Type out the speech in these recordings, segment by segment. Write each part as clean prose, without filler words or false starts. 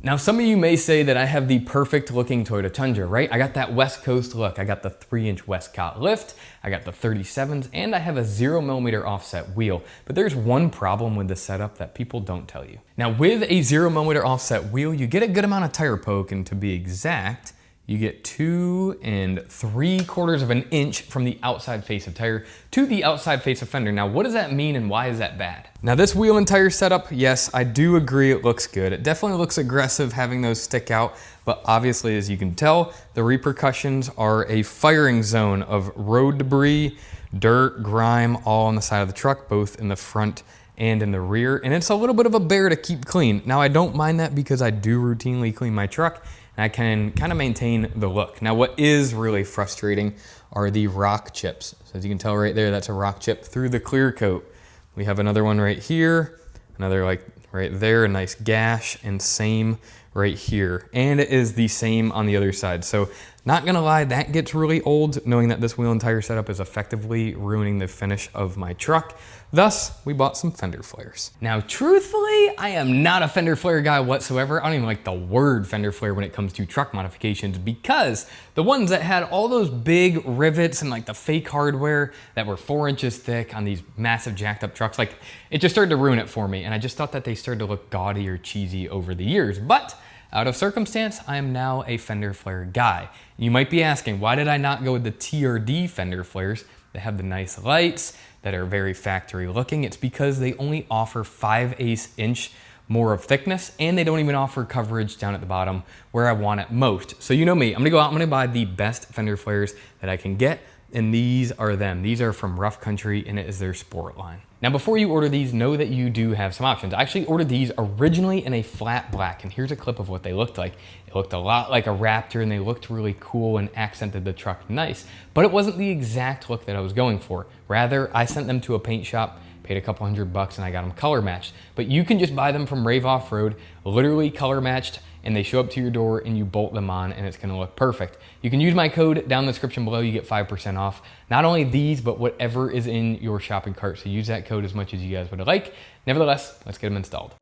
Now, some of you may say that I have the perfect looking Toyota Tundra, right? I got that West Coast look. I got the 3-inch Westcott lift, I got the 37s, and I have a 0mm offset wheel. But there's one problem with this setup that people don't tell you. Now, with a 0mm offset wheel, you get a good amount of tire poke, and to be exact, you get 2 3/4 of an inch from the outside face of tire to the outside face of fender. Now, what does that mean and why is that bad? Now, this wheel and tire setup, yes, I do agree it looks good. It definitely looks aggressive having those stick out, but obviously, as you can tell, the repercussions are a firing zone of road debris, dirt, grime, all on the side of the truck, both in the front and in the rear, and it's a little bit of a bear to keep clean. Now, I don't mind that because I do routinely clean my truck, and I can kind of maintain the look. Now, what is really frustrating are the rock chips. So as you can tell right there, that's a rock chip through the clear coat. We have another one right here, another like right there, a nice gash, and same right here. And it is the same on the other side. So not gonna lie, that gets really old, knowing that this wheel and tire setup is effectively ruining the finish of my truck. Thus, we bought some fender flares. Now, truthfully, I am not a fender flare guy whatsoever. I don't even like the word fender flare when it comes to truck modifications, because the ones that had all those big rivets and like the fake hardware that were 4 inches thick on these massive jacked up trucks, like it just started to ruin it for me. And I just thought that they started to look gaudy or cheesy over the years. But out of circumstance, I am now a fender flare guy. You might be asking, why did I not go with the TRD fender flares? They have the nice lights that are very factory looking. It's because they only offer 5/8 inch more of thickness, and they don't even offer coverage down at the bottom where I want it most. So you know me, I'm gonna go out, I'm gonna buy the best fender flares that I can get, and these are them. These are from Rough Country, and it is their sport line. Now, before you order these, know that you do have some options. I actually ordered these originally in a flat black, and here's a clip of what they looked like. It looked a lot like a Raptor, and they looked really cool and accented the truck nice, but it wasn't the exact look that I was going for. Rather, I sent them to a paint shop, paid a couple $100, and I got them color matched. But you can just buy them from Rave Offroad, literally color matched, and they show up to your door and you bolt them on and it's gonna look perfect. You can use my code down in the description below, you get 5% off. Not only these, but whatever is in your shopping cart. So use that code as much as you guys would like. Nevertheless, let's get them installed.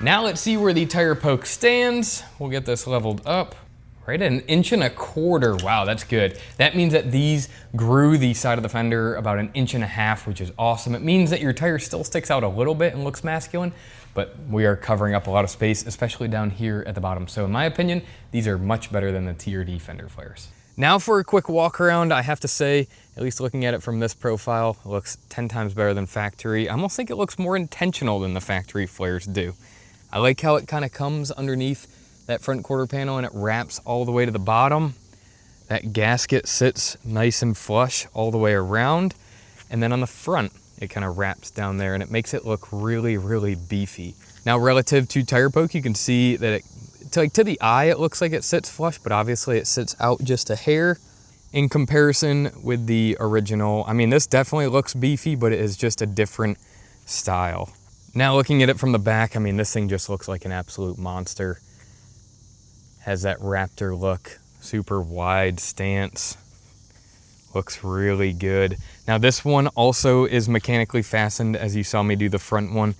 Now let's see where the tire poke stands. We'll get this leveled up. Right at 1.25 inches. Wow, that's good. That means that these grew the side of the fender about 1.5 inches, which is awesome. It means that your tire still sticks out a little bit and looks masculine, but we are covering up a lot of space, especially down here at the bottom. So in my opinion, these are much better than the TRD fender flares. Now for a quick walk around, I have to say, at least looking at it from this profile, it looks 10 times better than factory. I almost think it looks more intentional than the factory flares do. I like how it kind of comes underneath that front quarter panel and it wraps all the way to the bottom. That gasket sits nice and flush all the way around. And then on the front, it kind of wraps down there and it makes it look really, really beefy. Now, relative to tire poke, you can see that it, to the eye, it looks like it sits flush, but obviously it sits out just a hair in comparison with the original. I mean, this definitely looks beefy, but it is just a different style. Now looking at it from the back, I mean, this thing just looks like an absolute monster. Has that Raptor look, super wide stance. Looks really good. Now this one also is mechanically fastened, as you saw me do the front one.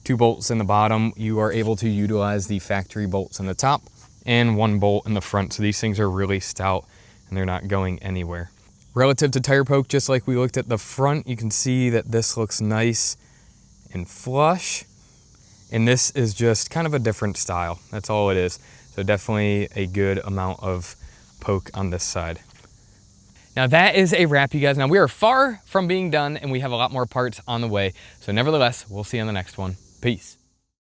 2 bolts in the bottom. You are able to utilize the factory bolts in the top and 1 bolt in the front. So these things are really stout and they're not going anywhere. Relative to tire poke, just like we looked at the front, you can see that this looks nice and flush, and this is just kind of a different style. That's all it is. So definitely a good amount of poke on this side. Now that is a wrap, you guys. Now we are far from being done and we have a lot more parts on the way. So nevertheless, we'll see you on the next one. Peace.